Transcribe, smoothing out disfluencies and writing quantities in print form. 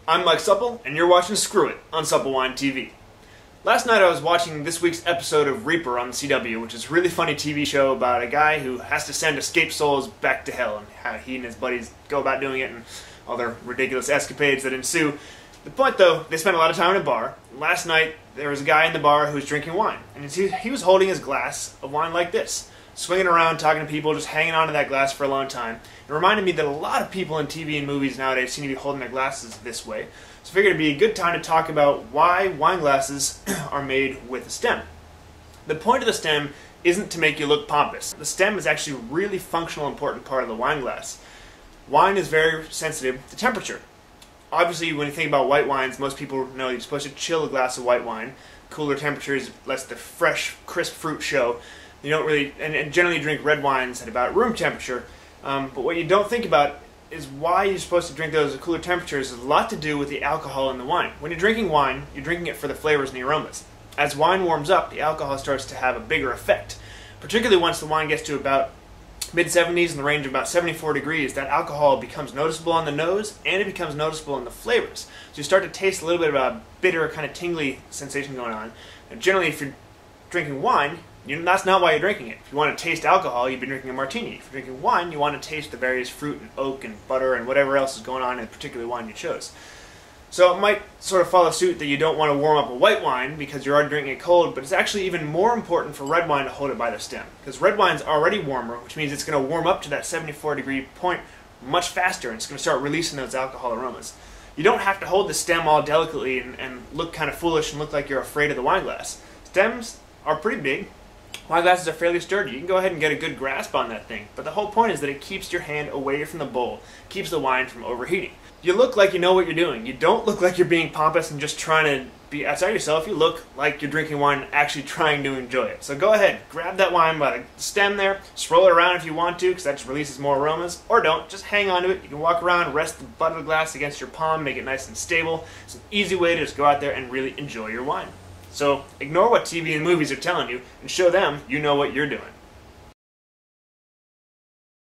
I'm Mike Supple, and you're watching Screw It on SuppleWine TV. Last night I was watching this week's episode of Reaper on the CW, which is a really funny TV show about a guy who has to send escaped souls back to hell, and how he and his buddies go about doing it, and all their ridiculous escapades that ensue. The point, though, they spent a lot of time in a bar. Last night there was a guy in the bar who was drinking wine, and he was holding his glass of wine like this, swinging around, talking to people, just hanging on to that glass for a long time. It reminded me that a lot of people in TV and movies nowadays seem to be holding their glasses this way. So I figured it'd be a good time to talk about why wine glasses are made with a stem. The point of the stem isn't to make you look pompous. The stem is actually a really functional, important part of the wine glass. Wine is very sensitive to temperature. Obviously, when you think about white wines, most people know you're supposed to chill a glass of white wine. Cooler temperatures lets the fresh, crisp fruit show. You don't really, and generally drink red wines at about room temperature. But what you don't think about is why you're supposed to drink those at cooler temperatures has a lot to do with the alcohol in the wine. When you're drinking wine, you're drinking it for the flavors and the aromas. As wine warms up, the alcohol starts to have a bigger effect. Particularly once the wine gets to about mid-70s in the range of about 74 degrees, that alcohol becomes noticeable on the nose and it becomes noticeable in the flavors. So you start to taste a little bit of a bitter, kind of tingly sensation going on. And generally, if you're drinking wine, that's not why you're drinking it. If you want to taste alcohol, you'd be drinking a martini. If you're drinking wine, you want to taste the various fruit and oak and butter and whatever else is going on in the particular wine you chose. So it might sort of follow suit that you don't want to warm up a white wine because you're already drinking it cold, but it's actually even more important for red wine to hold it by the stem. Because red wine's already warmer, which means it's going to warm up to that 74-degree point much faster, and it's going to start releasing those alcohol aromas. You don't have to hold the stem all delicately and look kind of foolish and look like you're afraid of the wine glass. Stems are pretty big. Wine glasses are fairly sturdy. You can go ahead and get a good grasp on that thing. But the whole point is that it keeps your hand away from the bowl, keeps the wine from overheating. You look like you know what you're doing. You don't look like you're being pompous and just trying to be outside yourself. You look like you're drinking wine and actually trying to enjoy it. So go ahead, grab that wine by the stem there, swirl it around if you want to, because that just releases more aromas, or don't. Just hang on to it. You can walk around, rest the butt of the glass against your palm, make it nice and stable. It's an easy way to just go out there and really enjoy your wine. So ignore what TV and movies are telling you and show them you know what you're doing.